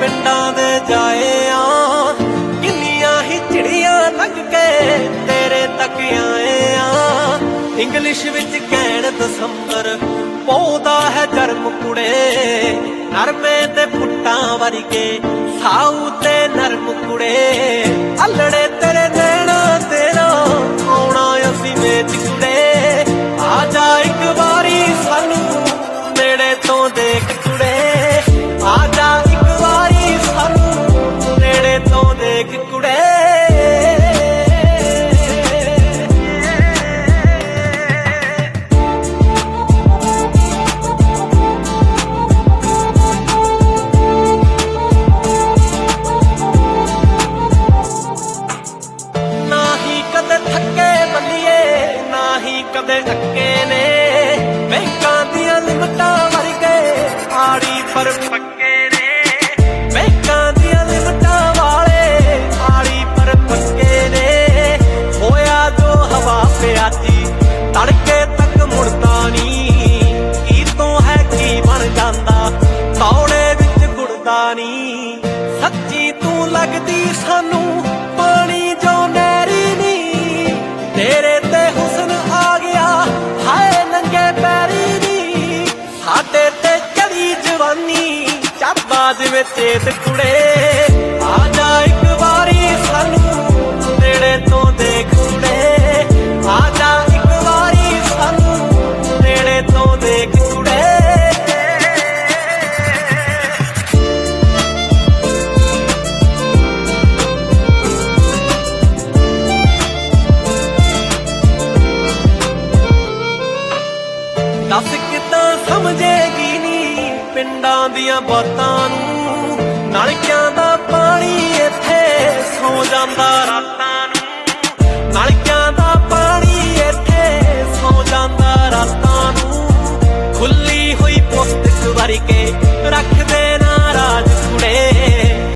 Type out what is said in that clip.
ਪਿੰਡਾਂ ਦੇ ਜਾਏ ਆ, ਕਿੰਨੀਆਂ ਹੀ ਚਿੜੀਆਂ ਲੰਘ ਕੇ ਤੇਰੇ ਤੱਕ ਆਏ ਆ। ਇੰਗਲਿਸ਼ ਵਿੱਚ ਕਹਿਣ ਦਸੰਬਰ ਪੌਦਾ ਹੈ ਜਰਮ ਕੁੜੇ, ਨਰਮੇ ਤੇ ਫੁੱਟਾਂ ਵਰਗੇ ਸਾਊ ਤੇ ਨਰਮ ਕੁੜੇ। ਅਲੜੇ ਤੇਰੇ ਨੈਣਾ ਤੇਰਾ ਆਉਣਾ ਅਸੀਂ ਵੇਚ ਕੁੜੇ, ਆ ਜਾ ਇੱਕ ਵਾਰੀ ਸਾਨੂੰ ਨੇੜੇ ਤੋਂ ਦੇਖ ਕੁੜੇ, ਆ ਜਾ ਇੱਕ ਵਾਰੀ ਸਾਨੂੰ ਨੇੜੇ ਤੋਂ ਦੇਖ ਕੁੜੇ। ਕਦੇ ਧੱਕੇ ਨੇ ਬੈਂਕਾਂ ਦੀਆਂ ਲਿਮਟਾਂ ਵਰਗੇ ਆੜੀ ਪਰ ਪੱਕੇ ਨੇ, ਬੈਂਕਾਂ ਦੀਆਂ ਲਿਮਟਾਂ ਵਾਲੇ ਆੜੀ ਪਰ ਪੱਕੇ ਨੇ। ਹੋਇਆ ਜੋ ਹਵਾ ਪਿਆਤੀ ਤੜਕੇ ਤੱਕ ਮੁੜਦਾ ਨੀ, ਕੀ ਤੋਂ ਹੈ ਕੀ ਬਣ ਜਾਂਦਾ ਤੌੜੇ ਵਿੱਚ ਗੁੜਦਾ ਨੀ। ਸੱਚੀ ਤੂੰ ਲੱਗਦੀ ਸਾਨੂੰ ਪਾਣੀ ਜੋ ਨਹਿਰੀ ਨੀ, ਤੇਰੇ ਤੇ ਹੁਸਨ ਆ ਗਿਆ ਹਾਏ ਨੰਗੇ ਪੈਰੀ ਨੀ। ਸਾਡੇ ਤੇ ਚੜੀ ਜਵਾਨੀ ਚਾਬਾ ਜਿਵੇਂ ਤੇਤ ਕੁੜੇ, ਆ ਜਾ ਇੱਕ ਵਾਰੀ ਸਾਨੂੰ ਨੇੜੇ ਤੋਂ ਦੇਖ ਕੁੜੇ, ਆ ਜਾ ਇੱਕ ਵਾਰੀ ਸਾਨੂੰ ਨੇੜੇ ਤੋਂ ਦੇਖ ਕੁੜੇ। ਦੱਸ ਕਿੱਦਾਂ ਸਮਝੇਗੀ ਨੀ ਪਿੰਡਾਂ ਦੀਆਂ ਬਾਤਾਂ ਨੂੰ, ਨਲਕਿਆਂ ਦਾ ਪਾਣੀ ਇੱਥੇ ਸੌ ਜਾਂਦਾ ਰਾਤਾਂ ਨੂੰ, ਨਲਕਿਆਂ ਦਾ ਪਾਣੀ ਇੱਥੇ ਸੌ ਜਾਂਦਾ ਰਾਤਾਂ ਨੂੰ। ਖੁੱਲੀ ਹੋਈ ਪੁਸਤਕ ਵਰਗੇ